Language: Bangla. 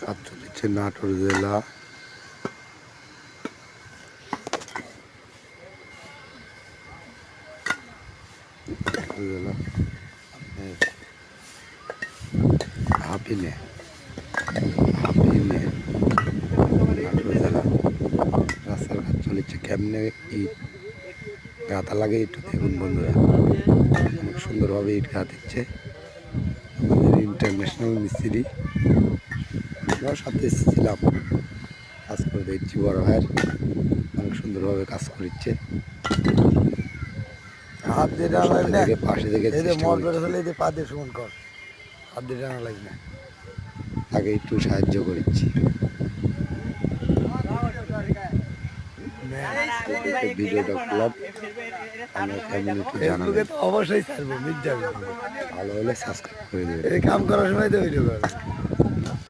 কাজ চলেছে নাটোর জেলা হাপিনে নাটোর জেলা রাস্তার কাজ চলেছে। কেমনে ইট গাঁথা লাগে একটু দেখুন বন্ধুরা, অনেক সুন্দরভাবে ইট গাঁথা দিচ্ছে আমাদের ইন্টারন্যাশনাল মিস্ত্রি। আমরাও সাথে এসেছিলাম, কাজ করে দেখছি বড় ভাইয়ের অনেক সুন্দরভাবে কাজ করছে। হাত দিয়ে টানা লাগবে না, পাশে থেকে মর বেড়ে ফেলে পা দিয়ে সমান কর, হাত দিয়ে টানা লাগবে না, তাকে একটু সাহায্য করছি। ভিডিওটা করলাম, আমরা কেমন একটু জানাবেন, অবশ্যই ছাড়বো, মিট যাবে, ভালো হলে সাবস্ক্রাইব করে দেবেন। এই কাম করার সময় তো ভিডিও কর।